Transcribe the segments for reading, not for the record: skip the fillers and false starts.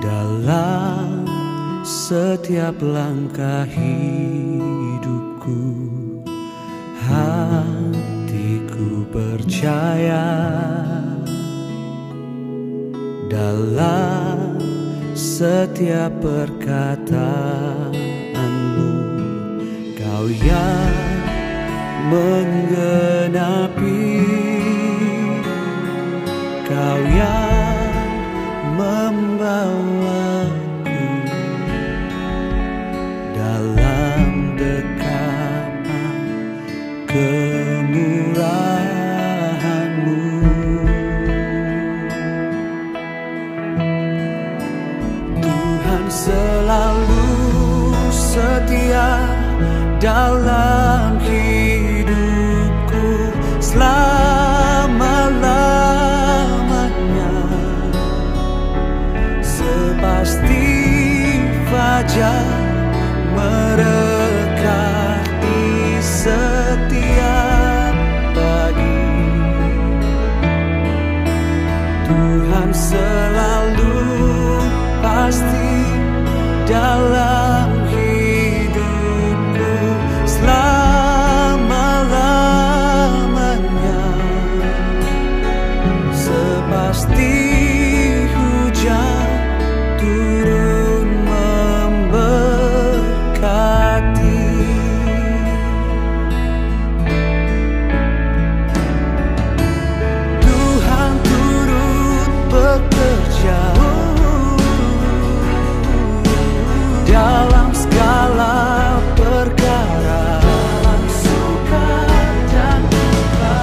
dalam setiap langkah hidupku. Hatiku percaya dalam setiap perkataanmu. Kau yang menggenapi, Kau yang membawaku dalam dekapan kemurahan-Mu. Tuhan selalu setia dalam hidupku selama-lamanya. Sepasti fajar merekati setiap pagi. Tuhan selalu pasti dalam hidupku selama-lamanya. Sepasti hujan turun memberkati. Tuhan turut bekerja dalam segala perkara, dalam suka dan duka.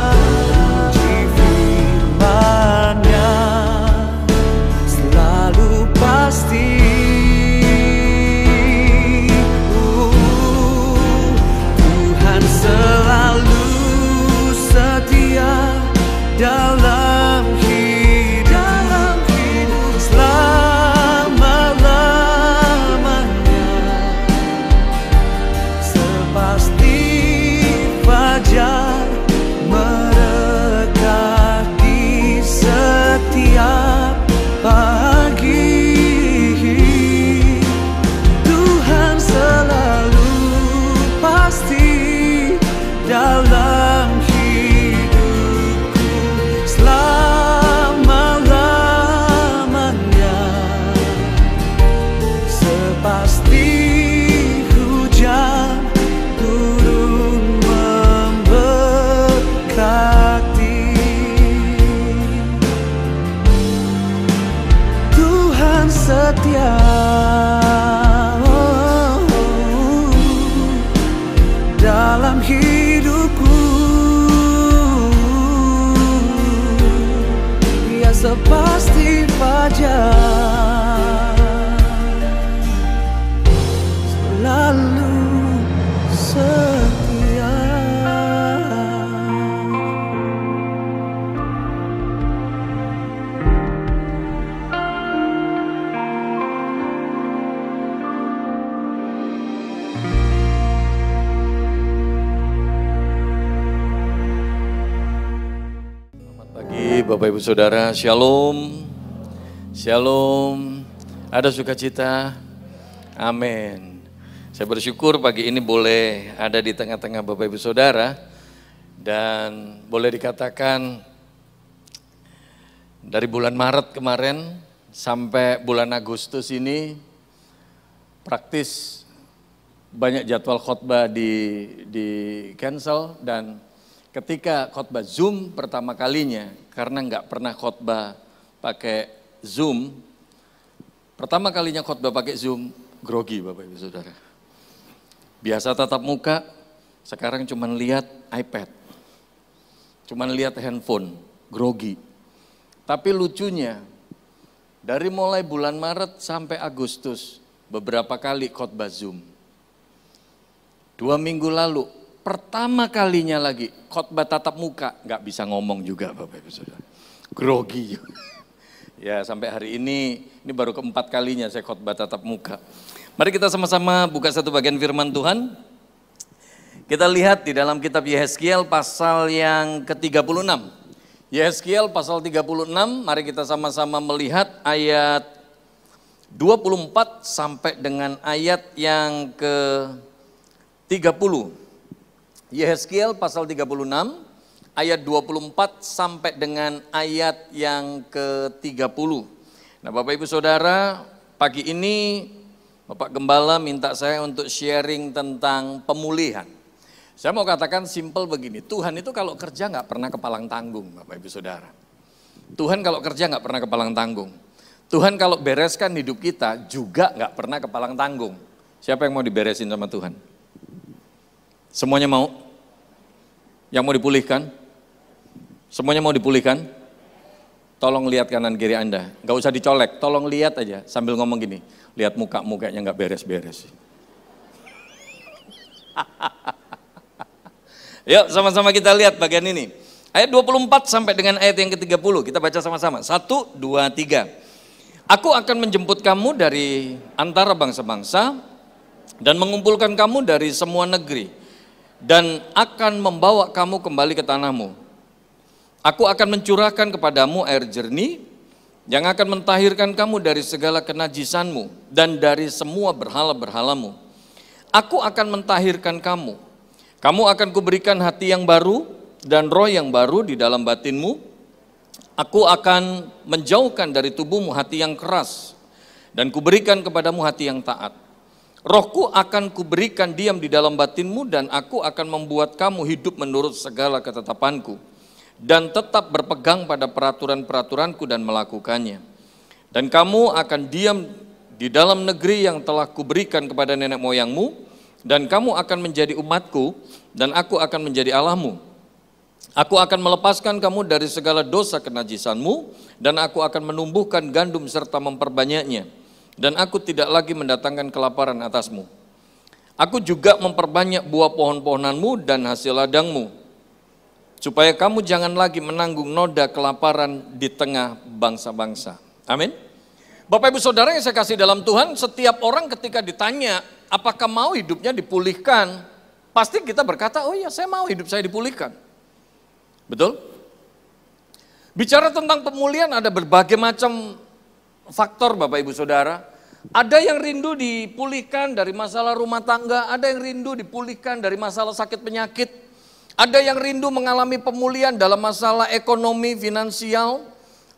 Uji firman-Nya selalu pasti. Tuhan selalu setia dalam hidup selama-lamanya. Sepasti fajar merekati setiap pagi. Tuhan selalu pasti dalam hidupku selama-lamanya. Sepasti hujan turun memberkati. Tuhan setia dalam hidupku. Dia sepasti fajar selalu setia. Pagi Bapak Ibu Saudara, Shalom, Shalom, ada sukacita, amin. Saya bersyukur pagi ini boleh ada di tengah-tengah Bapak Ibu Saudara. Dan boleh dikatakan dari bulan Maret kemarin sampai bulan Agustus ini praktis banyak jadwal khotbah di cancel. Dan ketika khotbah Zoom pertama kalinya, karena nggak pernah khotbah pakai Zoom, pertama kalinya khotbah pakai Zoom, grogi Bapak Ibu Saudara. Biasa tatap muka, sekarang cuman lihat iPad, cuman lihat handphone, grogi. Tapi lucunya, dari mulai bulan Maret sampai Agustus, beberapa kali khotbah Zoom. 2 minggu lalu, pertama kalinya lagi khotbah tatap muka, nggak bisa ngomong juga Bapak Ibu Saudara. Grogi. Ya sampai hari ini baru keempat kalinya saya khotbah tatap muka. Mari kita sama-sama buka satu bagian firman Tuhan. Kita lihat di dalam kitab Yehezkiel pasal yang ke-36. Yehezkiel pasal 36, mari kita sama-sama melihat ayat 24 sampai dengan ayat yang ke-30. Yehezkiel pasal 36 ayat 24 sampai dengan ayat yang ke-30. Nah, Bapak Ibu Saudara, pagi ini Bapak Gembala minta saya untuk sharing tentang pemulihan. Saya mau katakan simple begini, Tuhan itu kalau kerja nggak pernah kepalang tanggung, Bapak Ibu Saudara. Tuhan kalau kerja nggak pernah kepalang tanggung. Tuhan kalau bereskan hidup kita juga nggak pernah kepalang tanggung. Siapa yang mau diberesin sama Tuhan? Semuanya mau? Yang mau dipulihkan? Semuanya mau dipulihkan? Tolong lihat kanan kiri Anda, nggak usah dicolek, tolong lihat aja sambil ngomong gini, lihat mukanya nggak beres-beres. Yuk sama-sama kita lihat bagian ini. Ayat 24 sampai dengan ayat yang ke-30, kita baca sama-sama. 1, 2, 3. Aku akan menjemput kamu dari antara bangsa-bangsa dan mengumpulkan kamu dari semua negeri dan akan membawa kamu kembali ke tanahmu. Aku akan mencurahkan kepadamu air jernih yang akan mentahirkan kamu dari segala kenajisanmu dan dari semua berhala-berhalamu. Aku akan mentahirkan kamu. Kamu akan kuberikan hati yang baru dan roh yang baru di dalam batinmu. Aku akan menjauhkan dari tubuhmu hati yang keras dan kuberikan kepadamu hati yang taat. Rohku akan kuberikan diam di dalam batinmu dan aku akan membuat kamu hidup menurut segala ketetapanku dan tetap berpegang pada peraturan-peraturanku dan melakukannya. Dan kamu akan diam di dalam negeri yang telah kuberikan kepada nenek moyangmu dan kamu akan menjadi umatku dan aku akan menjadi Allahmu. Aku akan melepaskan kamu dari segala dosa kenajisanmu dan aku akan menumbuhkan gandum serta memperbanyaknya dan aku tidak lagi mendatangkan kelaparan atasmu. Aku juga memperbanyak buah pohon-pohonanmu dan hasil ladangmu supaya kamu jangan lagi menanggung noda kelaparan di tengah bangsa-bangsa. Amin. Bapak Ibu Saudara yang saya kasih dalam Tuhan, setiap orang ketika ditanya apakah mau hidupnya dipulihkan, pasti kita berkata, oh iya saya mau hidup saya dipulihkan. Betul? Bicara tentang pemulihan ada berbagai macam faktor Bapak Ibu Saudara. Ada yang rindu dipulihkan dari masalah rumah tangga, ada yang rindu dipulihkan dari masalah sakit penyakit, ada yang rindu mengalami pemulihan dalam masalah ekonomi, finansial,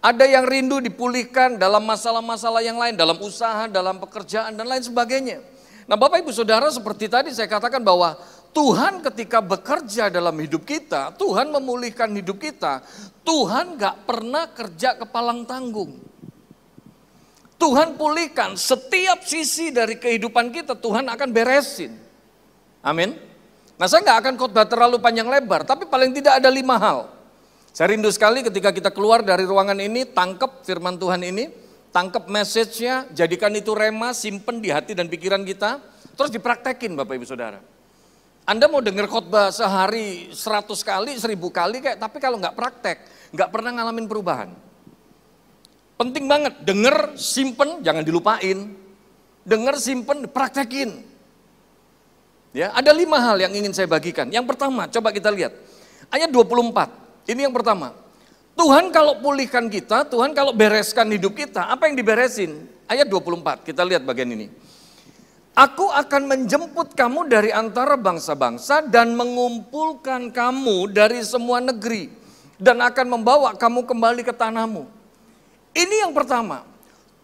ada yang rindu dipulihkan dalam masalah-masalah yang lain, dalam usaha, dalam pekerjaan dan lain sebagainya. Nah Bapak Ibu Saudara, seperti tadi saya katakan bahwa Tuhan ketika bekerja dalam hidup kita, Tuhan memulihkan hidup kita, Tuhan gak pernah kerja kepalang tanggung. Tuhan pulihkan setiap sisi dari kehidupan kita, Tuhan akan beresin. Amin. Nah saya gak akan khotbah terlalu panjang lebar, tapi paling tidak ada 5 hal. Saya rindu sekali ketika kita keluar dari ruangan ini, tangkap firman Tuhan ini, tangkap message-nya, jadikan itu rema, simpen di hati dan pikiran kita, terus dipraktekin Bapak Ibu Saudara. Anda mau dengar khotbah sehari 100 kali, 1000 kali kayak, tapi kalau nggak praktek, nggak pernah ngalamin perubahan. Penting banget, denger, simpen, jangan dilupain. Denger, simpen, praktekin. Ya, ada 5 hal yang ingin saya bagikan. Yang pertama, coba kita lihat. Ayat 24, ini yang pertama. Tuhan kalau pulihkan kita, Tuhan kalau bereskan hidup kita, apa yang diberesin? Ayat 24, kita lihat bagian ini. Aku akan menjemput kamu dari antara bangsa-bangsa dan mengumpulkan kamu dari semua negeri dan akan membawa kamu kembali ke tanahmu. Ini yang pertama.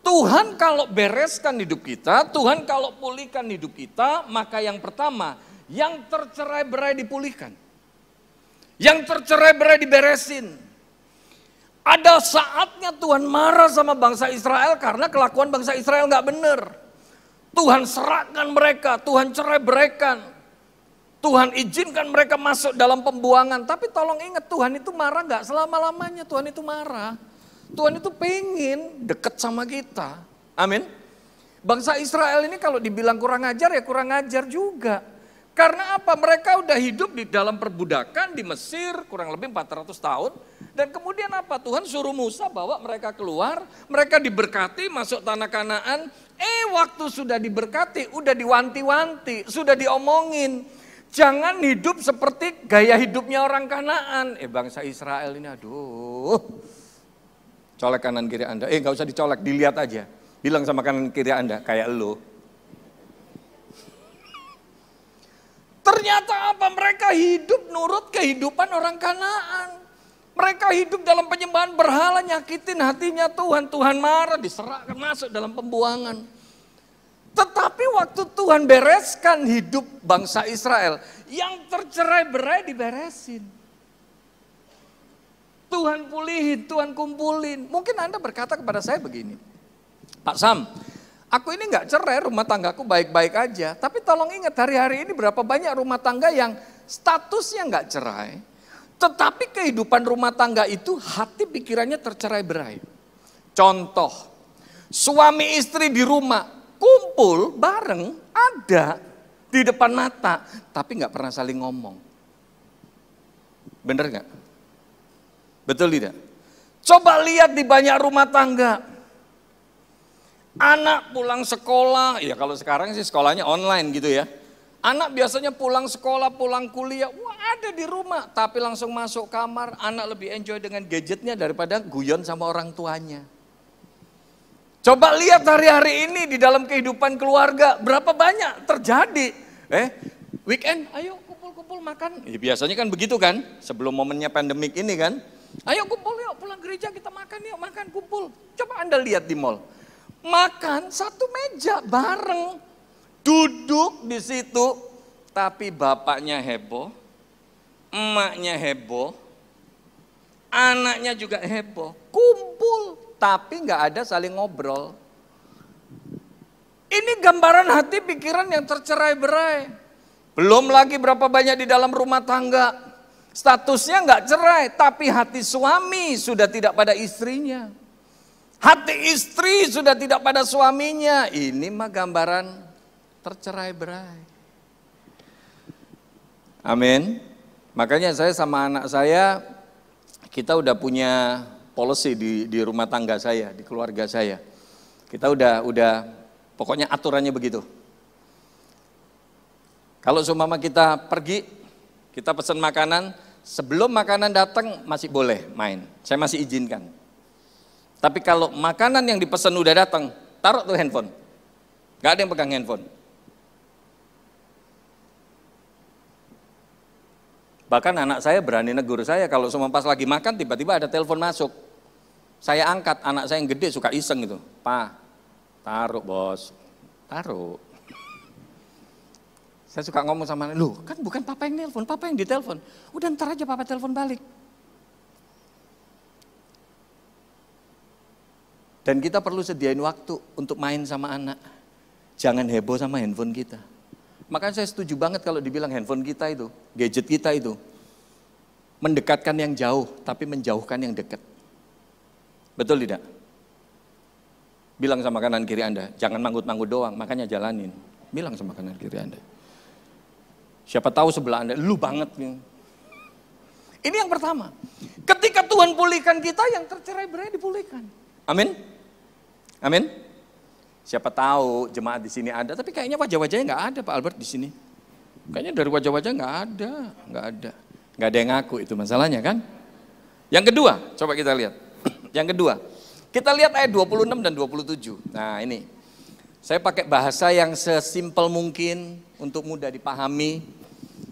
Tuhan kalau bereskan hidup kita, Tuhan kalau pulihkan hidup kita, maka yang pertama, yang tercerai-berai dipulihkan. Yang tercerai-berai diberesin. Ada saatnya Tuhan marah sama bangsa Israel karena kelakuan bangsa Israel nggak benar. Tuhan serahkan mereka, Tuhan cerai-beraikan. Tuhan izinkan mereka masuk dalam pembuangan. Tapi tolong ingat, Tuhan itu marah gak selama-lamanya. Tuhan itu marah. Tuhan itu pengen deket sama kita. Amin. Bangsa Israel ini kalau dibilang kurang ajar ya kurang ajar juga. Karena apa? Mereka udah hidup di dalam perbudakan di Mesir kurang lebih 400 tahun. Dan kemudian apa? Tuhan suruh Musa bawa mereka keluar. Mereka diberkati masuk tanah Kanaan. Waktu sudah diberkati, udah diwanti-wanti, sudah diomongin. Jangan hidup seperti gaya hidupnya orang Kanaan. Bangsa Israel ini aduh. Colek kanan kiri Anda. Gak usah dicolek, dilihat aja. Bilang sama kanan kiri Anda, kayak lu. Ternyata apa? Mereka hidup nurut kehidupan orang Kanaan. Mereka hidup dalam penyembahan berhala, nyakitin hatinya Tuhan. Tuhan marah, diserahkan masuk dalam pembuangan. Tetapi waktu Tuhan bereskan hidup bangsa Israel, yang tercerai-berai diberesin. Tuhan pulihin, Tuhan kumpulin. Mungkin Anda berkata kepada saya begini, Pak Sam, aku ini gak cerai, rumah tanggaku baik-baik aja. Tapi tolong ingat, hari-hari ini berapa banyak rumah tangga yang statusnya gak cerai. Tetapi kehidupan rumah tangga itu hati pikirannya tercerai-berai. Contoh, suami istri di rumah kumpul bareng ada di depan mata. Tapi gak pernah saling ngomong. Bener gak? Betul tidak? Coba lihat di banyak rumah tangga. Anak pulang sekolah, ya kalau sekarang sih sekolahnya online gitu ya. Anak biasanya pulang sekolah, pulang kuliah, wah ada di rumah. Tapi langsung masuk kamar, anak lebih enjoy dengan gadgetnya daripada guyon sama orang tuanya. Coba lihat hari-hari ini di dalam kehidupan keluarga, berapa banyak terjadi. Weekend, ayo kumpul-kumpul makan. Ya, biasanya kan begitu kan, sebelum momennya pandemik ini kan. Ayo kumpul yuk, pulang gereja kita makan yuk, makan kumpul. Coba Anda lihat di mall. Makan satu meja bareng, duduk di situ, tapi bapaknya heboh, emaknya heboh, anaknya juga heboh, kumpul, tapi nggak ada saling ngobrol. Ini gambaran hati pikiran yang tercerai-berai. Belum lagi berapa banyak di dalam rumah tangga, statusnya nggak cerai, tapi hati suami sudah tidak pada istrinya. Hati istri sudah tidak pada suaminya. Ini mah gambaran tercerai-berai. Amin. Makanya saya sama anak saya, kita udah punya policy di rumah tangga saya, di keluarga saya. Kita udah pokoknya aturannya begitu. Kalau seumpama kita pergi, kita pesan makanan, sebelum makanan datang masih boleh main. Saya masih izinkan. Tapi kalau makanan yang dipesan udah datang, taruh tuh handphone. Gak ada yang pegang handphone. Bahkan anak saya berani negur saya kalau semua pas lagi makan tiba-tiba ada telepon masuk. Saya angkat, anak saya yang gede suka iseng gitu. Pa, taruh bos, taruh. Saya suka ngomong sama anak, loh kan bukan papa yang nelpon, papa yang ditelepon. Udah ntar aja papa telepon balik. Dan kita perlu sediain waktu untuk main sama anak. Jangan heboh sama handphone kita. Makanya saya setuju banget kalau dibilang handphone kita itu, gadget kita itu, mendekatkan yang jauh, tapi menjauhkan yang dekat. Betul tidak? Bilang sama kanan kiri Anda, jangan manggut-manggut doang, makanya jalanin. Bilang sama kanan kiri Anda. Siapa tahu sebelah Anda, lu banget nih. Ini yang pertama. Ketika Tuhan pulihkan kita, yang tercerai-berai dipulihkan. Amin. Amin. Siapa tahu jemaat di sini ada, tapi kayaknya wajah-wajahnya nggak ada Pak Albert di sini. Kayaknya dari wajah-wajah nggak ada yang ngaku, itu masalahnya kan. Yang kedua, coba kita lihat. Yang kedua, kita lihat ayat 26 dan 27. Nah ini, saya pakai bahasa yang sesimpel mungkin untuk mudah dipahami.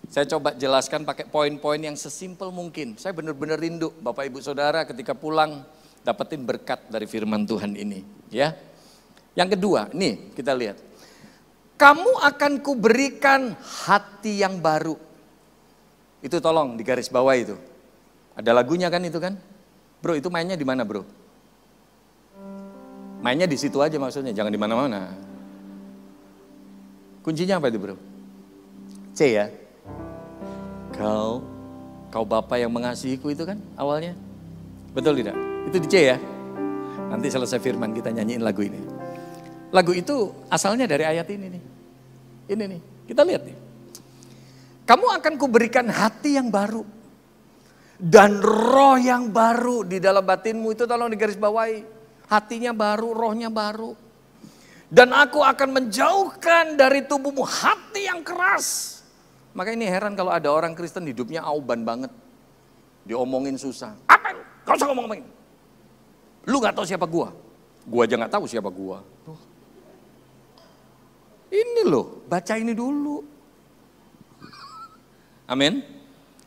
Saya coba jelaskan pakai poin-poin yang sesimpel mungkin. Saya benar-benar rindu Bapak Ibu Saudara ketika pulang dapetin berkat dari firman Tuhan ini, ya. Yang kedua, nih kita lihat. Kamu akan kuberikan hati yang baru. Itu tolong digaris bawah itu. Ada lagunya kan itu kan? Bro, itu mainnya di mana, Bro? Mainnya di situ aja maksudnya, jangan di mana-mana. Kuncinya apa itu, Bro? C ya. Kau Bapa yang mengasihiku itu kan awalnya. Betul tidak? Itu di C ya. Nanti selesai firman kita nyanyiin lagu ini. Lagu itu asalnya dari ayat ini nih. Ini nih, kita lihat nih. Kamu akan kuberikan hati yang baru. Dan roh yang baru di dalam batinmu, itu tolong digarisbawahi. Hatinya baru, rohnya baru. Dan aku akan menjauhkan dari tubuhmu hati yang keras. Maka ini heran kalau ada orang Kristen hidupnya auban banget. Diomongin susah. Apa? Gak usah ngomong-ngomongin. Lu gak tahu siapa gua. Gua aja nggak tahu siapa gua. Ini loh, baca ini dulu. Amin.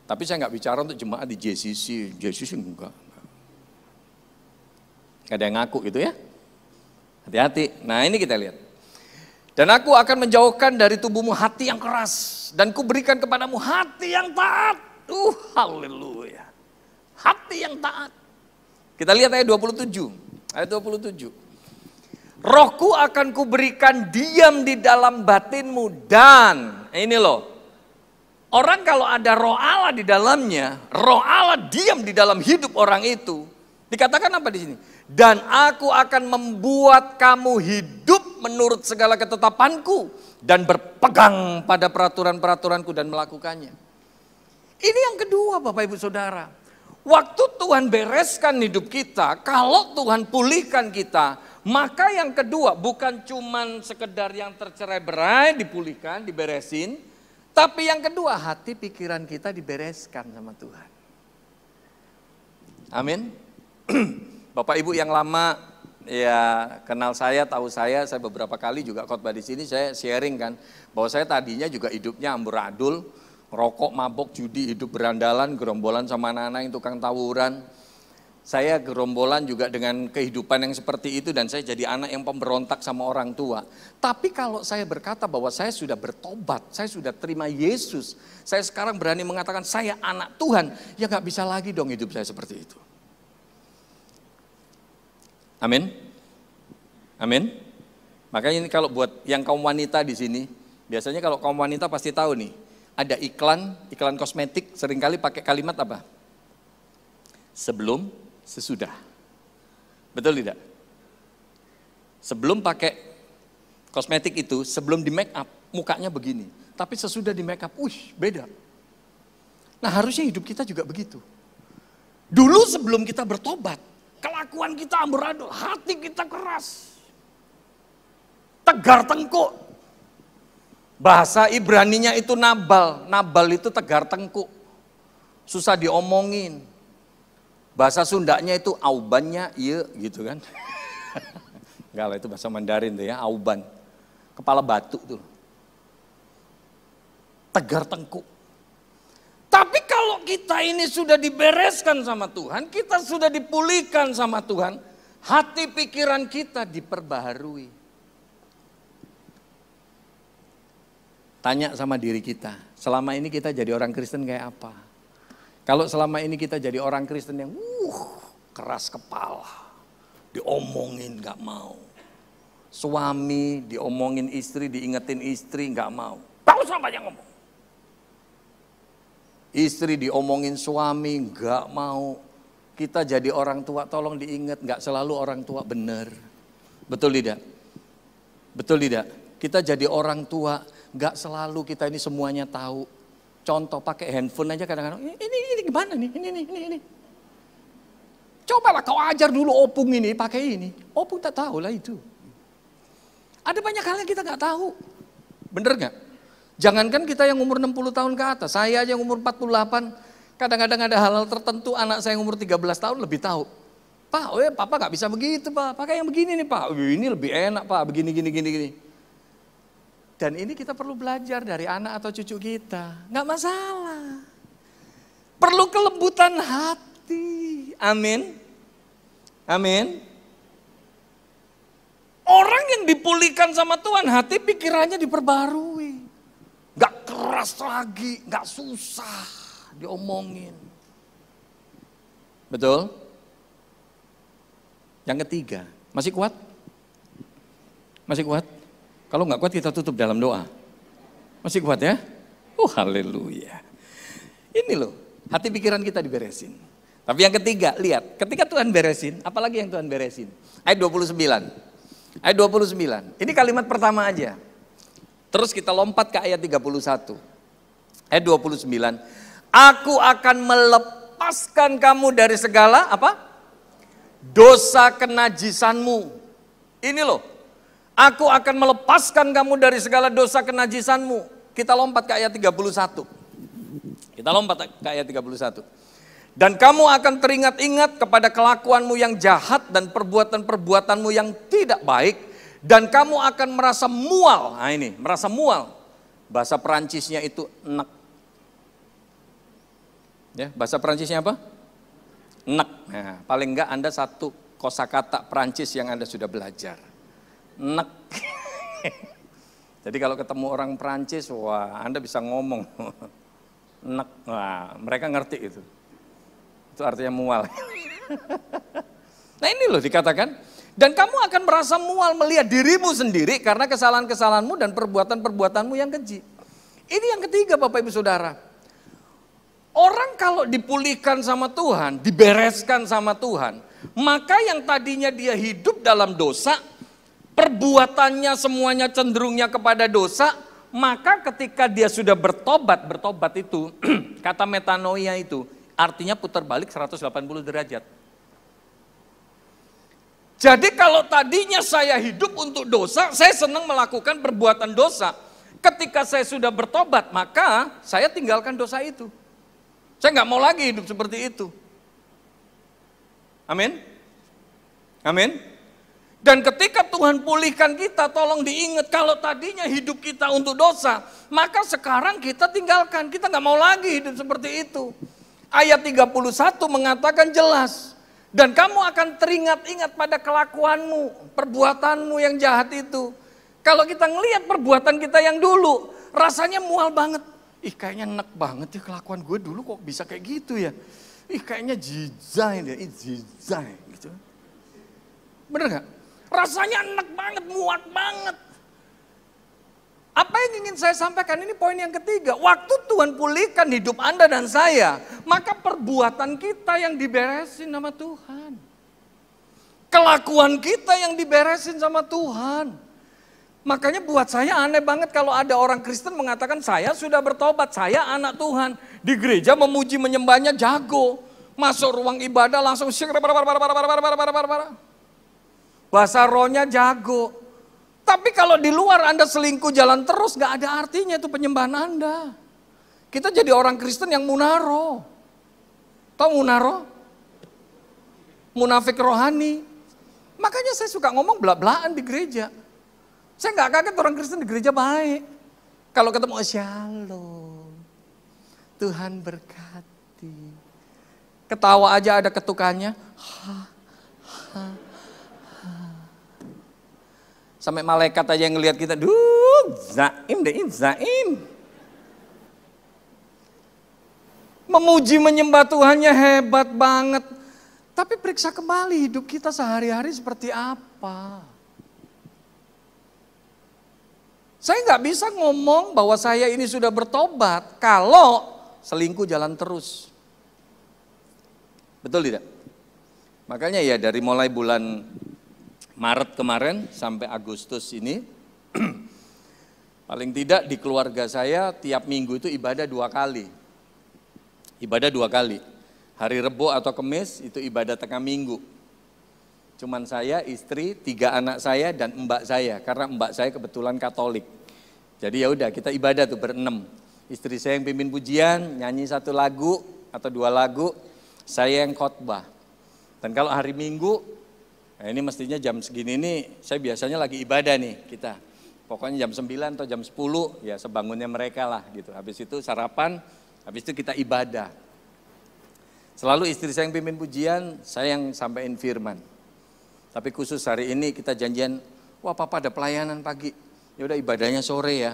Tapi saya nggak bicara untuk jemaat di JCC. JCC enggak. Gak ada yang ngaku gitu ya. Hati-hati. Nah ini kita lihat. Dan aku akan menjauhkan dari tubuhmu hati yang keras. Dan kuberikan kepadamu hati yang taat. Haleluya. Hati yang taat. Kita lihat ayat 27. Ayat 27. Rohku akan kuberikan diam di dalam batinmu. Dan ini loh. Orang kalau ada roh Allah di dalamnya. Roh Allah diam di dalam hidup orang itu. Dikatakan apa di sini? Dan aku akan membuat kamu hidup menurut segala ketetapanku. Dan berpegang pada peraturan-peraturanku dan melakukannya. Ini yang kedua Bapak Ibu Saudara. Waktu Tuhan bereskan hidup kita, kalau Tuhan pulihkan kita, maka yang kedua bukan cuman sekedar yang tercerai-berai dipulihkan, diberesin. Tapi yang kedua hati pikiran kita dibereskan sama Tuhan. Amin. Bapak Ibu yang lama ya kenal saya, tahu saya beberapa kali juga khotbah di sini saya sharing kan bahwa saya tadinya juga hidupnya amburadul, rokok, mabok, judi, hidup berandalan, gerombolan sama anak-anak yang tukang tawuran. Saya gerombolan juga dengan kehidupan yang seperti itu dan saya jadi anak yang pemberontak sama orang tua. Tapi kalau saya berkata bahwa saya sudah bertobat, saya sudah terima Yesus, saya sekarang berani mengatakan saya anak Tuhan, ya gak bisa lagi dong hidup saya seperti itu. Amin. Amin. Makanya ini kalau buat yang kaum wanita di sini, biasanya kalau kaum wanita pasti tahu nih, ada iklan kosmetik seringkali pakai kalimat apa? Sebelum, sesudah. Betul tidak? Sebelum pakai kosmetik itu, sebelum di make up, mukanya begini. Tapi sesudah di make up, beda. Nah harusnya hidup kita juga begitu. Dulu sebelum kita bertobat, kelakuan kita amburadul, hati kita keras. Tegar tengkuk. Bahasa Ibraninya itu nabal. Nabal itu tegar tengkuk. Susah diomongin. Bahasa Sundanya itu aubannya, iya gitu kan. Enggak lah itu bahasa Mandarin tuh ya, auban. Kepala batu tuh. Tegar tengkuk. Tapi kalau kita ini sudah dibereskan sama Tuhan, kita sudah dipulihkan sama Tuhan, hati pikiran kita diperbaharui. Tanya sama diri kita, selama ini kita jadi orang Kristen kayak apa? Kalau selama ini kita jadi orang Kristen yang keras kepala, diomongin gak mau. Suami diomongin istri, diingetin istri gak mau. Gak usah banyak ngomong. Istri diomongin suami gak mau. Kita jadi orang tua tolong diingat gak selalu orang tua benar. Betul tidak? Betul tidak? Kita jadi orang tua gak selalu kita ini semuanya tahu. Contoh pakai handphone aja kadang-kadang ini gimana nih? Ini. Cobalah kau ajar dulu opung ini pakai ini. Opung tak tahu lah itu. Ada banyak hal yang kita gak tahu. Bener gak? Jangankan kita yang umur 60 tahun ke atas, saya aja yang umur 48, kadang-kadang ada hal-hal tertentu anak saya yang umur 13 tahun lebih tahu. Pak, papa gak bisa begitu pak, pakai yang begini nih pak, ini lebih enak pak, begini. Dan ini kita perlu belajar dari anak atau cucu kita, gak masalah. Perlu kelembutan hati, amin. Amin. Orang yang dipulihkan sama Tuhan, hati pikirannya diperbarui. Gak keras lagi, gak susah diomongin. Betul? Yang ketiga, masih kuat? Masih kuat? Kalau gak kuat kita tutup dalam doa. Masih kuat ya? Haleluya. Ini loh, hati pikiran kita diberesin. Tapi yang ketiga, lihat, ketika Tuhan beresin, apalagi yang Tuhan beresin? Ayat 29. Ayat 29, ini kalimat pertama aja. Terus kita lompat ke ayat 31. Ayat 29. Aku akan melepaskan kamu dari segala apa? Dosa kenajisanmu. Ini loh. Aku akan melepaskan kamu dari segala dosa kenajisanmu. Kita lompat ke ayat 31. Kita lompat ke ayat 31. Dan kamu akan teringat-ingat kepada kelakuanmu yang jahat dan perbuatan-perbuatanmu yang tidak baik. Dan kamu akan merasa mual. Nah ini, merasa mual. Bahasa Perancisnya itu enek. Ya, bahasa Perancisnya apa? Enek. Nah, paling enggak Anda satu kosakata Perancis yang Anda sudah belajar. Enek. Jadi kalau ketemu orang Perancis, wah Anda bisa ngomong. Enek. Wah, mereka ngerti itu. Itu artinya mual. Nah ini loh dikatakan. Dan kamu akan merasa mual melihat dirimu sendiri karena kesalahan-kesalahanmu dan perbuatan-perbuatanmu yang keji. Ini yang ketiga Bapak Ibu Saudara. Orang kalau dipulihkan sama Tuhan, dibereskan sama Tuhan, maka yang tadinya dia hidup dalam dosa, perbuatannya semuanya cenderungnya kepada dosa, maka ketika dia sudah bertobat itu, kata metanoia itu, artinya putar balik 180 derajat. Jadi kalau tadinya saya hidup untuk dosa, saya senang melakukan perbuatan dosa. Ketika saya sudah bertobat, maka saya tinggalkan dosa itu. Saya nggak mau lagi hidup seperti itu. Amin. Amin. Dan ketika Tuhan pulihkan kita, tolong diingat kalau tadinya hidup kita untuk dosa, maka sekarang kita tinggalkan. Kita nggak mau lagi hidup seperti itu. Ayat 31 mengatakan jelas. Dan kamu akan teringat-ingat pada kelakuanmu, perbuatanmu yang jahat itu. Kalau kita ngelihat perbuatan kita yang dulu, rasanya mual banget. Ih kayaknya enak banget ya kelakuan gue dulu kok bisa kayak gitu ya. Ih kayaknya jizai deh, jizai gitu. Bener gak? Rasanya enak banget, muat banget. Apa yang ingin saya sampaikan ini poin yang ketiga. Waktu Tuhan pulihkan hidup Anda dan saya, maka perbuatan kita yang diberesin sama Tuhan. Kelakuan kita yang diberesin sama Tuhan. Makanya buat saya aneh banget kalau ada orang Kristen mengatakan saya sudah bertobat, saya anak Tuhan. Di gereja memuji menyembahnya jago. Masuk ruang ibadah langsung bahasa rohnya jago. Tapi kalau di luar Anda selingkuh jalan terus gak ada artinya itu penyembahan Anda. Kita jadi orang Kristen yang munaro. Tahu munaro? Munafik rohani. Makanya saya suka ngomong belak-belakan di gereja. Saya gak kaget orang Kristen di gereja baik. Kalau ketemu shalom. Tuhan berkati. Ketawa aja ada ketukannya. Sampai malaikat aja yang ngelihat kita, zaim deh, zaim. Memuji menyembah Tuhannya hebat banget. Tapi periksa kembali hidup kita sehari-hari seperti apa. Saya nggak bisa ngomong bahwa saya ini sudah bertobat kalau selingkuh jalan terus. Betul tidak? Makanya ya dari mulai bulan Maret kemarin sampai Agustus ini, paling tidak di keluarga saya tiap minggu itu ibadah 2 kali. Ibadah 2 kali. Hari Rebo atau Kemis itu ibadah tengah minggu. Cuman saya, istri, 3 anak saya dan mbak saya. Karena mbak saya kebetulan Katolik. Jadi ya udah kita ibadah tuh berenam. Istri saya yang pimpin pujian, nyanyi 1 lagu atau 2 lagu. Saya yang khotbah. Dan kalau hari Minggu, nah ini mestinya jam segini nih, saya biasanya lagi ibadah nih kita. Pokoknya jam 9 atau jam 10, ya sebangunnya mereka lah gitu. Habis itu sarapan, habis itu kita ibadah. Selalu istri saya yang pimpin pujian, saya yang sampaikan firman. Tapi khusus hari ini kita janjian, wah papa ada pelayanan pagi. Ya udah ibadahnya sore ya.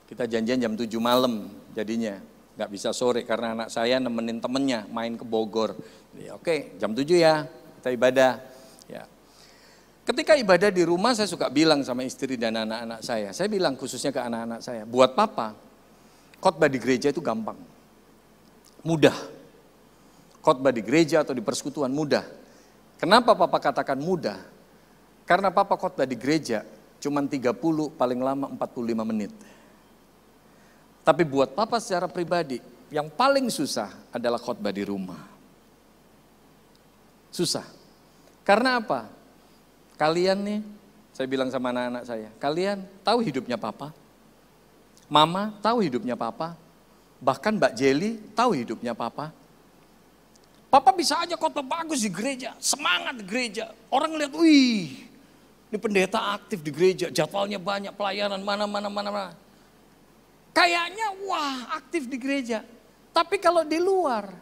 Kita janjian jam 7 malam jadinya. Nggak bisa sore karena anak saya nemenin temennya main ke Bogor. Ya, oke, jam 7 ya kita ibadah. Ya. Ketika ibadah di rumah saya suka bilang sama istri dan anak-anak saya. Saya bilang khususnya ke anak-anak saya, buat papa, khotbah di gereja itu gampang. Mudah. Khotbah di gereja atau di persekutuan mudah. Kenapa papa katakan mudah? Karena papa khotbah di gereja cuma 30 paling lama 45 menit. Tapi buat papa secara pribadi, yang paling susah adalah khotbah di rumah. Susah. Karena apa? Kalian nih, saya bilang sama anak-anak saya, kalian tahu hidupnya papa? Mama tahu hidupnya papa? Bahkan Mbak Jelly tahu hidupnya papa? Papa bisa aja khotbah bagus di gereja, semangat di gereja. Orang ngeliat, wih, ini pendeta aktif di gereja, jadwalnya banyak, pelayanan mana. Kayaknya wah aktif di gereja. Tapi kalau di luar,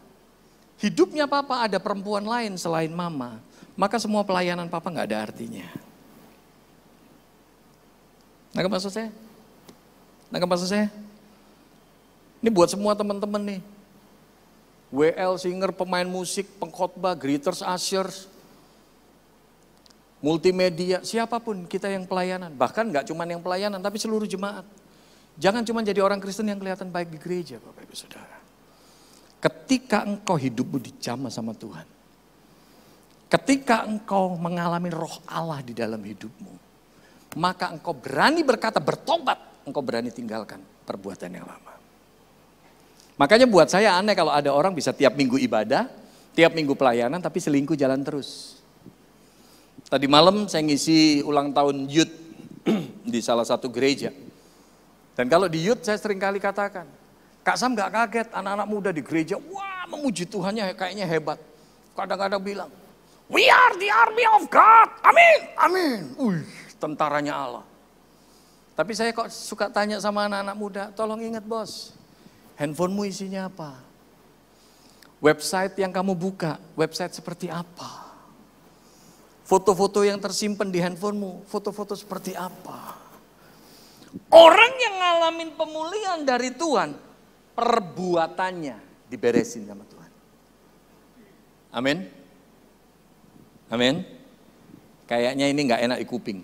hidupnya papa ada perempuan lain selain mama, maka semua pelayanan papa gak ada artinya. Nggak maksud saya? Nggak maksud saya? Ini buat semua teman-teman nih. WL, singer, pemain musik, pengkhotbah, greeters, ushers, multimedia, siapapun kita yang pelayanan. Bahkan gak cuma yang pelayanan, tapi seluruh jemaat. Jangan cuma jadi orang Kristen yang kelihatan baik di gereja, Bapak Ibu Saudara. Ketika engkau hidupmu dijamah sama Tuhan. Ketika engkau mengalami roh Allah di dalam hidupmu. Maka engkau berani berkata, bertobat. Engkau berani tinggalkan perbuatan yang lama. Makanya buat saya aneh kalau ada orang bisa tiap minggu ibadah, tiap minggu pelayanan, tapi selingkuh jalan terus. Tadi malam saya ngisi ulang tahun youth di salah satu gereja. Dan kalau di youth saya sering kali katakan, Kak Sam gak kaget anak-anak muda di gereja, wah memuji Tuhannya kayaknya hebat. Kadang-kadang bilang, we are the army of God, amin, amin. Tentaranya Allah. Tapi saya kok suka tanya sama anak-anak muda, tolong ingat bos. Handphonemu isinya apa? Website yang kamu buka, website seperti apa? Foto-foto yang tersimpan di handphonemu, foto-foto seperti apa? Orang yang ngalamin pemulihan dari Tuhan, perbuatannya diberesin sama Tuhan. Amin? Amin? Kayaknya ini gak enak di kuping.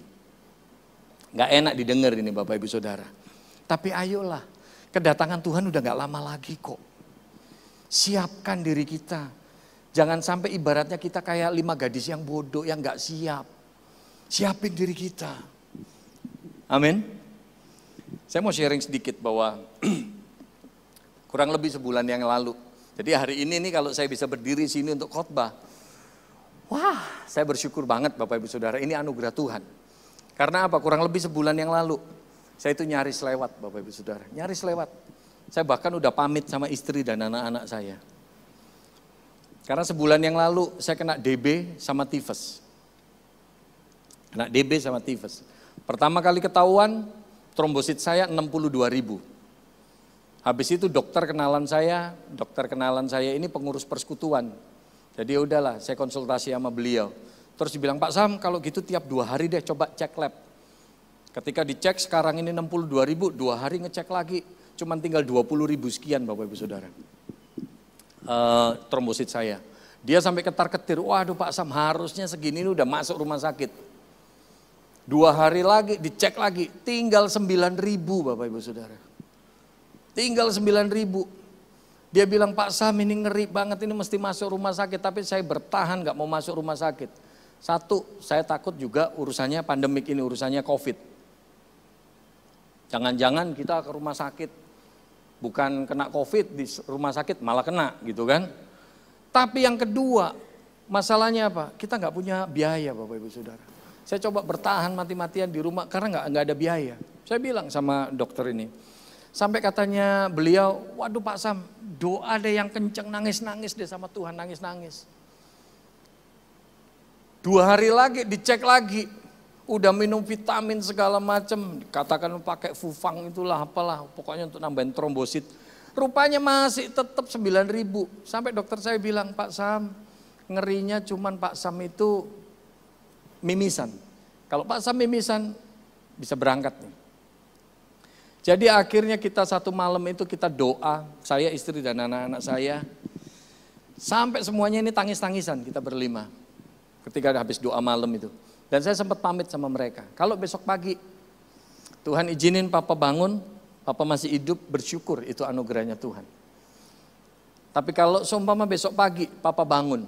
Gak enak didengar ini Bapak Ibu Saudara. Tapi ayolah. Kedatangan Tuhan udah gak lama lagi kok. Siapkan diri kita. Jangan sampai ibaratnya kita kayak 5 gadis yang bodoh, yang gak siap. Siapin diri kita. Amin. Saya mau sharing sedikit bahwa kurang lebih sebulan yang lalu. Jadi hari ini nih kalau saya bisa berdiri sini untuk khotbah. Wah, saya bersyukur banget Bapak Ibu Saudara, ini anugerah Tuhan. Karena apa? Kurang lebih sebulan yang lalu. Saya itu nyaris lewat Bapak Ibu Saudara, nyaris lewat. Saya bahkan udah pamit sama istri dan anak-anak saya. Karena sebulan yang lalu saya kena DB sama tifus. Kena DB sama tifus. Pertama kali ketahuan trombosit saya 62.000. Habis itu dokter kenalan saya ini pengurus persekutuan. Jadi ya udahlah saya konsultasi sama beliau. Terus dibilang Pak Sam kalau gitu tiap 2 hari deh coba cek lab. Ketika dicek sekarang ini 62.000, 2 hari ngecek lagi. Cuman tinggal 20.000 sekian Bapak Ibu Saudara. Trombosit saya. Dia sampai ketar-ketir, waduh Pak Sam harusnya segini udah masuk rumah sakit. 2 hari lagi dicek lagi, tinggal 9.000 Bapak Ibu Saudara. Tinggal 9.000. Dia bilang Pak Sam ini ngeri banget ini mesti masuk rumah sakit. Tapi saya bertahan gak mau masuk rumah sakit. Satu, saya takut juga urusannya pandemik ini, urusannya COVID. Jangan-jangan kita ke rumah sakit, bukan kena COVID di rumah sakit malah kena gitu kan. Tapi yang kedua, masalahnya apa? Kita nggak punya biaya Bapak Ibu Saudara. Saya coba bertahan mati-matian di rumah karena nggak ada biaya. Saya bilang sama dokter ini, sampai katanya beliau, waduh Pak Sam, doa deh yang kenceng, nangis-nangis deh sama Tuhan, nangis-nangis. 2 hari lagi dicek lagi. Udah minum vitamin segala macam, katakan pakai Fufang itulah apalah, pokoknya untuk nambahin trombosit. Rupanya masih tetap 9.000. Sampai dokter saya bilang, Pak Sam, ngerinya cuman Pak Sam itu mimisan. Kalau Pak Sam mimisan bisa berangkat nih. Jadi akhirnya kita satu malam itu kita doa, saya istri dan anak-anak saya. Sampai semuanya ini tangis-tangisan kita berlima. Ketika habis doa malam itu. Dan saya sempat pamit sama mereka. Kalau besok pagi Tuhan izinin Papa bangun, Papa masih hidup, bersyukur itu anugerahnya Tuhan. Tapi kalau seumpama besok pagi Papa bangun,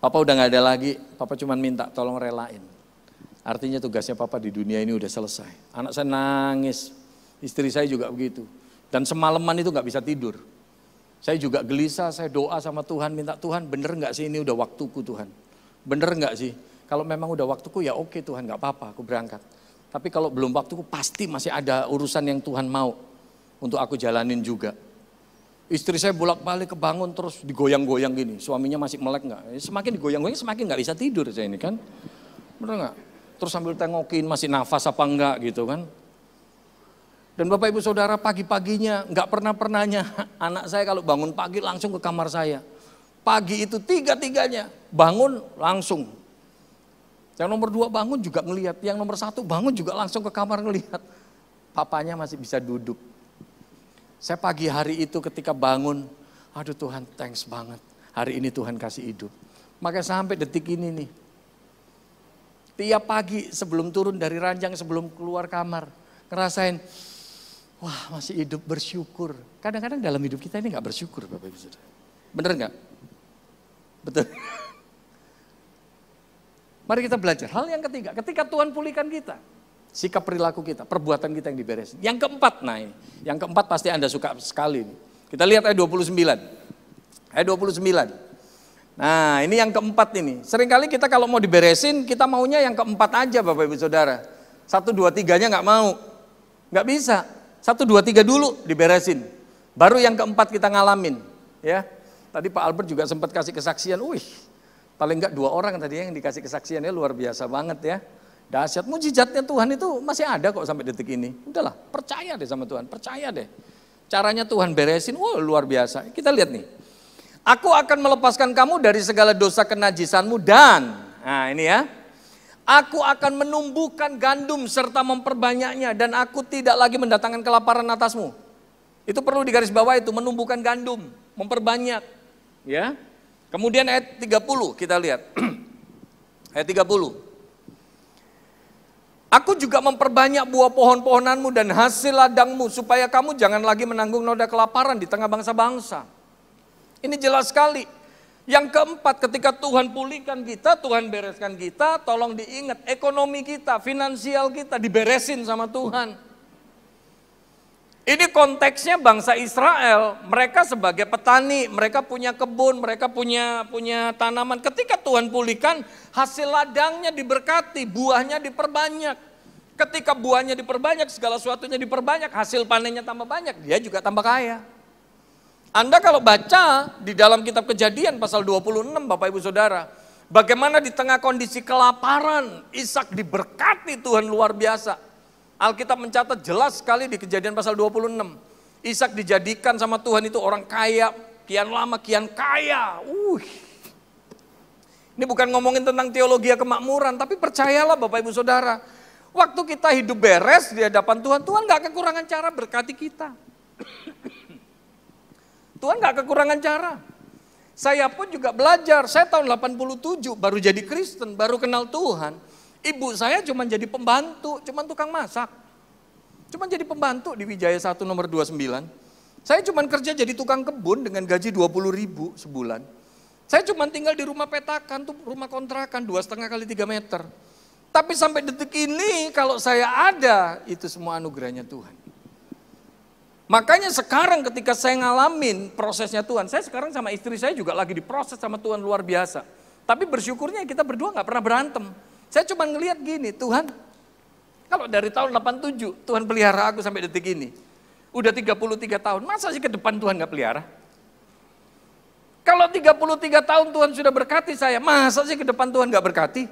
Papa udah gak ada lagi, Papa cuma minta tolong relain. Artinya tugasnya Papa di dunia ini udah selesai. Anak saya nangis, istri saya juga begitu. Dan semalaman itu gak bisa tidur. Saya juga gelisah, saya doa sama Tuhan, minta Tuhan bener gak sih ini udah waktuku Tuhan. Bener gak sih? Kalau memang udah waktuku ya oke Tuhan gak apa-apa aku berangkat. Tapi kalau belum waktuku pasti masih ada urusan yang Tuhan mau untuk aku jalanin juga. Istri saya bolak-balik kebangun terus digoyang-goyang gini. Suaminya masih melek nggak? Semakin digoyang-goyang semakin nggak bisa tidur saya ini kan. Bener nggak? Terus sambil tengokin masih nafas apa enggak gitu kan. Dan Bapak Ibu Saudara pagi-paginya nggak pernah-pernahnya anak saya kalau bangun pagi langsung ke kamar saya. Pagi itu tiga-tiganya bangun langsung. Yang nomor 2 bangun juga ngelihat, yang nomor 1 bangun juga langsung ke kamar ngelihat. Papanya masih bisa duduk. Saya pagi hari itu ketika bangun, aduh Tuhan thanks banget. Hari ini Tuhan kasih hidup. Makanya sampai detik ini nih. Tiap pagi sebelum turun dari ranjang, sebelum keluar kamar. Ngerasain, wah masih hidup bersyukur. Kadang-kadang dalam hidup kita ini gak bersyukur Bapak Ibu Saudara. Bener gak? Betul. Mari kita belajar. Hal yang ketiga, ketika Tuhan pulihkan kita. Sikap perilaku kita, perbuatan kita yang diberesin. Yang keempat, nah ini. Yang keempat pasti Anda suka sekali. Kita lihat ayat 29. Ayat 29. Nah ini yang keempat ini. Seringkali kita kalau mau diberesin, kita maunya yang keempat aja Bapak Ibu Saudara. 1, 2, 3-nya gak mau. Gak bisa. 1, 2, 3 dulu diberesin. Baru yang keempat kita ngalamin. Ya. Tadi Pak Albert juga sempat kasih kesaksian. Wih, paling enggak 2 orang tadi yang dikasih kesaksiannya luar biasa banget ya. Dahsyat, mujizatnya Tuhan itu masih ada kok sampai detik ini. Udahlah, percaya deh sama Tuhan, percaya deh. Caranya Tuhan beresin, wah luar biasa. Kita lihat nih. Aku akan melepaskan kamu dari segala dosa kenajisanmu dan, nah ini ya. Aku akan menumbuhkan gandum serta memperbanyaknya dan aku tidak lagi mendatangkan kelaparan atasmu. Itu perlu digarisbawahi itu, menumbuhkan gandum, memperbanyak. Ya. Kemudian ayat 30 kita lihat. Ayat 30. Aku juga memperbanyak buah pohon-pohonanmu dan hasil ladangmu supaya kamu jangan lagi menanggung noda kelaparan di tengah bangsa-bangsa. Ini jelas sekali. Yang keempat, ketika Tuhan pulihkan kita, Tuhan bereskan kita, tolong diingat ekonomi kita, finansial kita diberesin sama Tuhan. Ini konteksnya bangsa Israel, mereka sebagai petani, mereka punya kebun, mereka punya tanaman. Ketika Tuhan pulihkan, hasil ladangnya diberkati, buahnya diperbanyak. Ketika buahnya diperbanyak, segala sesuatunya diperbanyak, hasil panennya tambah banyak, dia juga tambah kaya. Anda kalau baca di dalam kitab Kejadian pasal 26 Bapak Ibu Saudara, bagaimana di tengah kondisi kelaparan, Ishak diberkati Tuhan luar biasa. Alkitab mencatat jelas sekali di Kejadian pasal 26. Ishak dijadikan sama Tuhan itu orang kaya, kian lama kian kaya. Ini bukan ngomongin tentang teologi kemakmuran, tapi percayalah Bapak Ibu Saudara. Waktu kita hidup beres di hadapan Tuhan, Tuhan gak kekurangan cara berkati kita. Tuhan gak kekurangan cara. Saya pun juga belajar, saya tahun 87 baru jadi Kristen, baru kenal Tuhan. Ibu saya cuma jadi pembantu, cuma tukang masak. Cuma jadi pembantu di Wijaya 1 nomor 29. Saya cuma kerja jadi tukang kebun dengan gaji 20.000 sebulan. Saya cuma tinggal di rumah petakan, tuh rumah kontrakan 2,5 kali 3 meter. Tapi sampai detik ini kalau saya ada, itu semua anugerahnya Tuhan. Makanya sekarang ketika saya ngalamin prosesnya Tuhan, saya sekarang sama istri saya juga lagi diproses sama Tuhan luar biasa. Tapi bersyukurnya kita berdua gak pernah berantem. Saya cuma ngelihat gini, Tuhan, kalau dari tahun 87 Tuhan pelihara aku sampai detik ini. Udah 33 tahun, masa sih ke depan Tuhan gak pelihara? Kalau 33 tahun Tuhan sudah berkati saya, masa sih ke depan Tuhan gak berkati?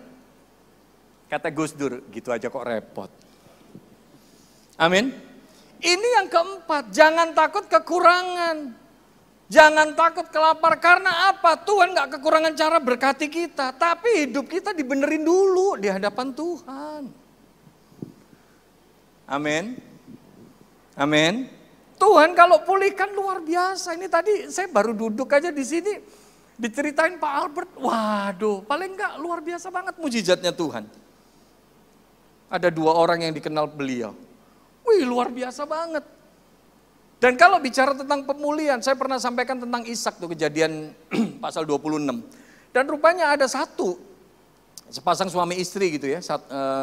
Kata Gus Dur, gitu aja kok repot. Amin. Ini yang keempat, jangan takut kekurangan. Jangan takut kelapar, karena apa? Tuhan gak kekurangan cara berkati kita, tapi hidup kita dibenerin dulu di hadapan Tuhan. Amin. Amin. Tuhan kalau pulihkan luar biasa. Ini tadi saya baru duduk aja di sini, diceritain Pak Albert, waduh paling gak luar biasa banget mujizatnya Tuhan. Ada 2 orang yang dikenal beliau. Wih luar biasa banget. Dan kalau bicara tentang pemulihan, saya pernah sampaikan tentang Ishak tuh Kejadian pasal 26. Dan rupanya ada sepasang suami istri gitu ya,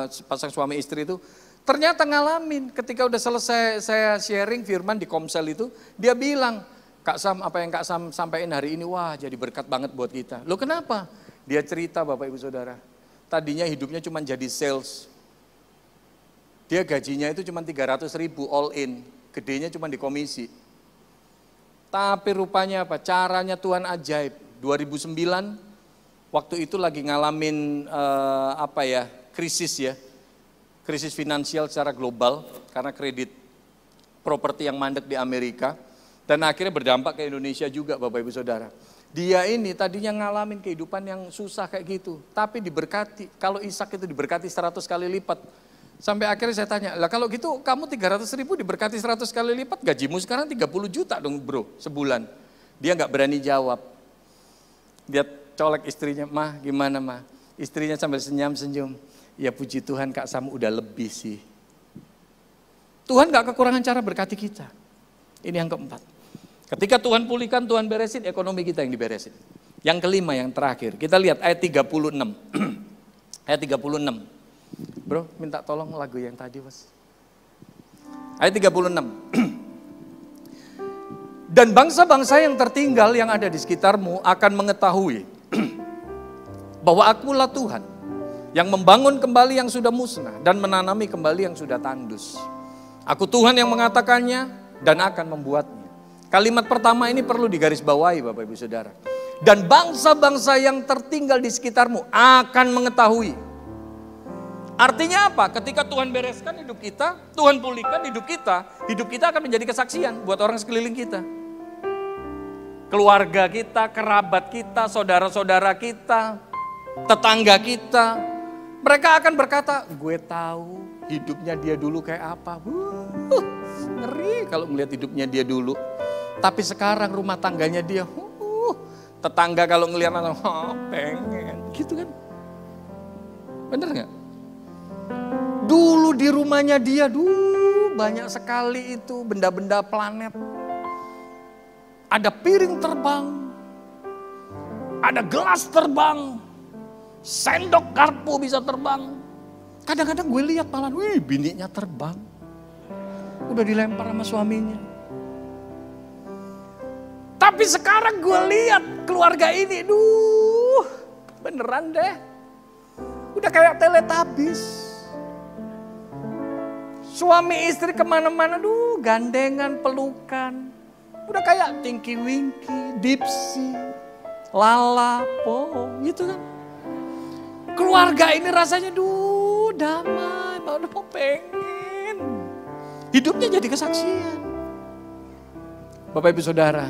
sepasang suami istri itu ternyata ngalamin ketika udah selesai saya sharing firman di Komsel itu, dia bilang, Kak Sam apa yang Kak Sam sampaikan hari ini, wah jadi berkat banget buat kita. Loh kenapa? Dia cerita Bapak Ibu Saudara, tadinya hidupnya cuma jadi sales. Dia gajinya itu cuma 300.000 all in. Gedenya cuma di komisi. Tapi rupanya apa? Caranya Tuhan ajaib. 2009 waktu itu lagi ngalamin krisis ya. Krisis finansial secara global karena kredit properti yang mandek di Amerika. Dan akhirnya berdampak ke Indonesia juga Bapak Ibu Saudara. Dia ini tadinya ngalamin kehidupan yang susah kayak gitu. Tapi diberkati, kalau Ishak itu diberkati 100 kali lipat. Sampai akhirnya saya tanya, lah kalau gitu kamu 300.000 diberkati 100 kali lipat, gajimu sekarang 30 juta dong bro sebulan. Dia nggak berani jawab. Dia colek istrinya, mah gimana mah? Istrinya sambil senyum-senyum. Ya puji Tuhan Kak Sam udah lebih sih. Tuhan gak kekurangan cara berkati kita. Ini yang keempat. Ketika Tuhan pulihkan, Tuhan beresin, ekonomi kita yang diberesin. Yang kelima, yang terakhir. Kita lihat ayat 36. Ayat 36. Bro, minta tolong lagu yang tadi bos. Ayat 36. Dan bangsa-bangsa yang tertinggal yang ada di sekitarmu akan mengetahui bahwa akulah Tuhan yang membangun kembali yang sudah musnah dan menanami kembali yang sudah tandus. Aku Tuhan yang mengatakannya dan akan membuatnya. Kalimat pertama ini perlu digarisbawahi Bapak Ibu Saudara. Dan bangsa-bangsa yang tertinggal di sekitarmu akan mengetahui. Artinya apa? Ketika Tuhan bereskan hidup kita, Tuhan pulihkan hidup kita akan menjadi kesaksian buat orang sekeliling kita. Keluarga kita, kerabat kita, saudara-saudara kita, tetangga kita. Mereka akan berkata, gue tahu hidupnya dia dulu kayak apa. Ngeri kalau melihat hidupnya dia dulu. Tapi sekarang rumah tangganya dia, tetangga kalau ngelihat pengen. Gitu kan. Bener gak? Dulu di rumahnya dia, banyak sekali itu benda-benda planet. Ada piring terbang, ada gelas terbang, sendok garpu bisa terbang. Kadang-kadang gue lihat malah, bininya terbang. Udah dilempar sama suaminya. Tapi sekarang gue lihat keluarga ini, beneran deh. Udah kayak Teletubbies. Suami istri kemana-mana, gandengan, pelukan. Udah kayak Tinky Winky, Dipsy, Lala, Po, gitu kan. Keluarga ini rasanya damai, mau pengen. Hidupnya jadi kesaksian. Bapak Ibu Saudara,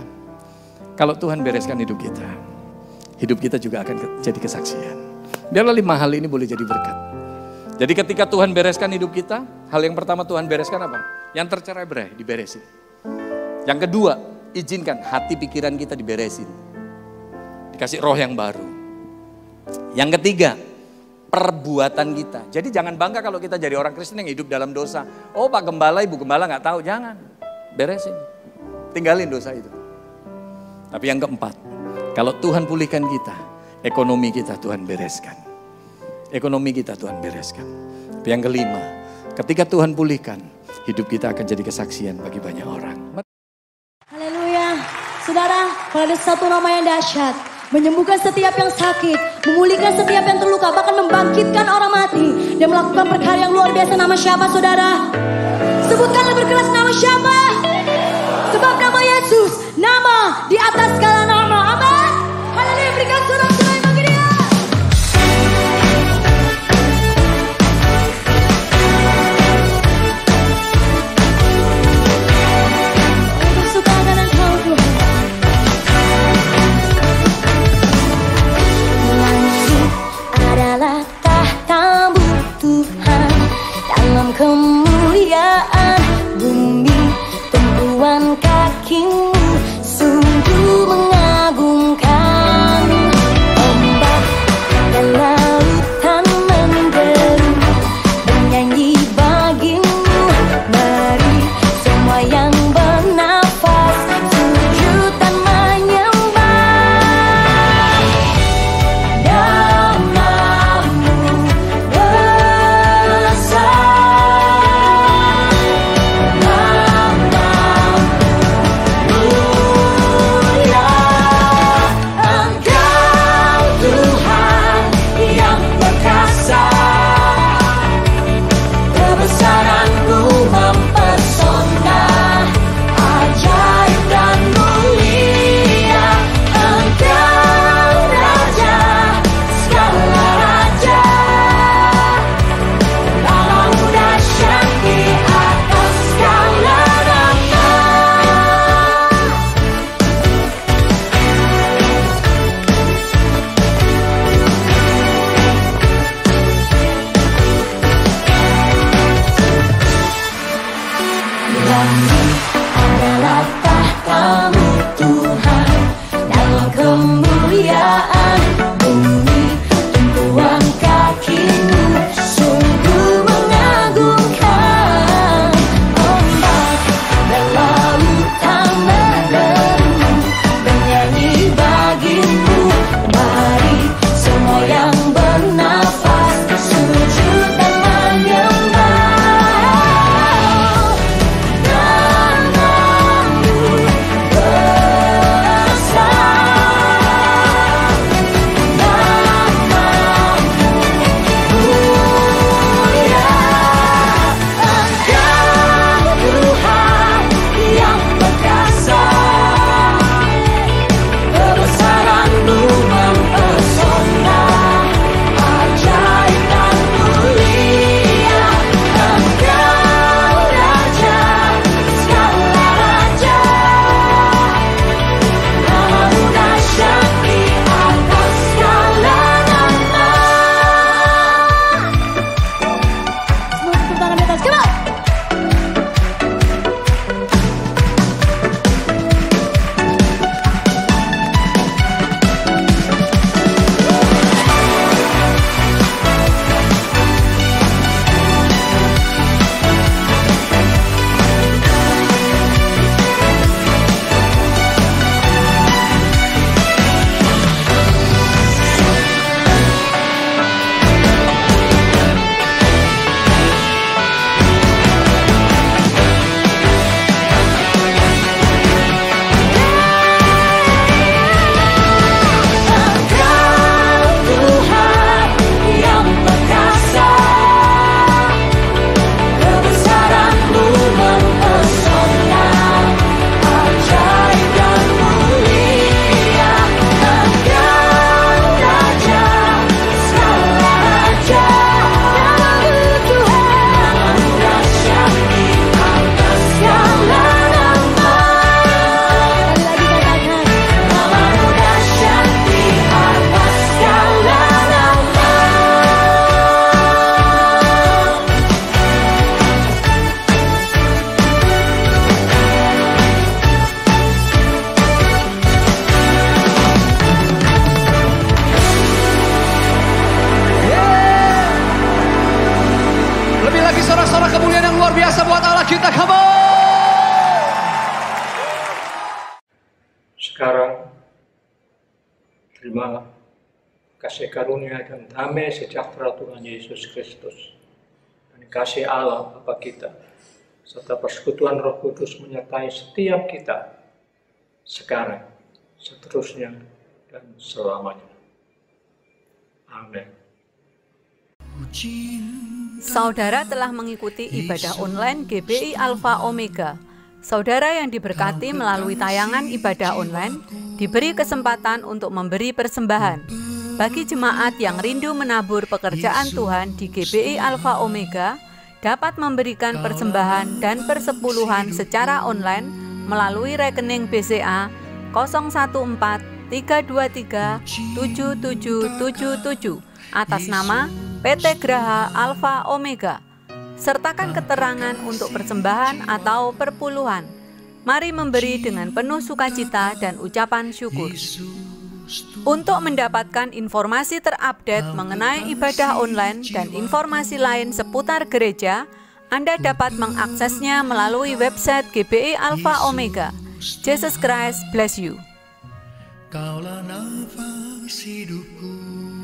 kalau Tuhan bereskan hidup kita juga akan jadi kesaksian. Biarlah 5 hal ini boleh jadi berkat. Jadi ketika Tuhan bereskan hidup kita, hal yang pertama Tuhan bereskan apa? Yang tercerai-berai diberesin. Yang kedua, izinkan hati pikiran kita diberesin. Dikasih roh yang baru. Yang ketiga, perbuatan kita. Jadi jangan bangga kalau kita jadi orang Kristen yang hidup dalam dosa. Oh Pak Gembala, Ibu Gembala gak tahu. Jangan, beresin. Tinggalin dosa itu. Tapi yang keempat, kalau Tuhan pulihkan kita, ekonomi kita Tuhan bereskan. Ekonomi kita Tuhan bereskan. Tapi yang kelima, ketika Tuhan pulihkan, hidup kita akan jadi kesaksian bagi banyak orang. Haleluya. Saudara, kalau ada satu nama yang dahsyat, menyembuhkan setiap yang sakit, memulihkan setiap yang terluka, bahkan membangkitkan orang mati, dan melakukan perkara yang luar biasa, nama siapa saudara? Sebutkan lebih keras nama siapa? Sebab nama Yesus, nama di atas segala nama. Amin. Haleluya, berikan sorak-sorai bagi dia. Bersukakan Engkau Tuhan. Langit adalah tahta-Mu Tuhan, dalam kemuliaan bumi tumpuan kaki-Mu sungguh mengagumkan. Ombak dan lautan menderu bernyanyi bagi-Mu. Mari semua yang bernafas sujud dan menyembah. Nama-Mu besar. Lebih lagi sorak-sorak kemuliaan yang luar biasa buat Allah kita. Come on! Sekarang, terimalah kasih karunia dan damai sejahtera Tuhan Yesus Kristus. Dan kasih Allah Bapa kita, serta persekutuan Roh Kudus menyertai setiap kita, sekarang, seterusnya, dan selamanya. Amin. Saudara telah mengikuti ibadah online GBI Alpha Omega. Saudara yang diberkati melalui tayangan ibadah online diberi kesempatan untuk memberi persembahan. Bagi jemaat yang rindu menabur pekerjaan Tuhan di GBI Alpha Omega, dapat memberikan persembahan dan persepuluhan secara online melalui rekening BCA 014-323-7777 atas nama PT Graha Alpha Omega. Sertakan keterangan untuk persembahan atau perpuluhan. Mari memberi dengan penuh sukacita dan ucapan syukur. Untuk mendapatkan informasi terupdate mengenai ibadah online dan informasi lain seputar gereja, Anda dapat mengaksesnya melalui website GBI Alpha Omega. Jesus Christ bless you. Kaulah nafas hidupku.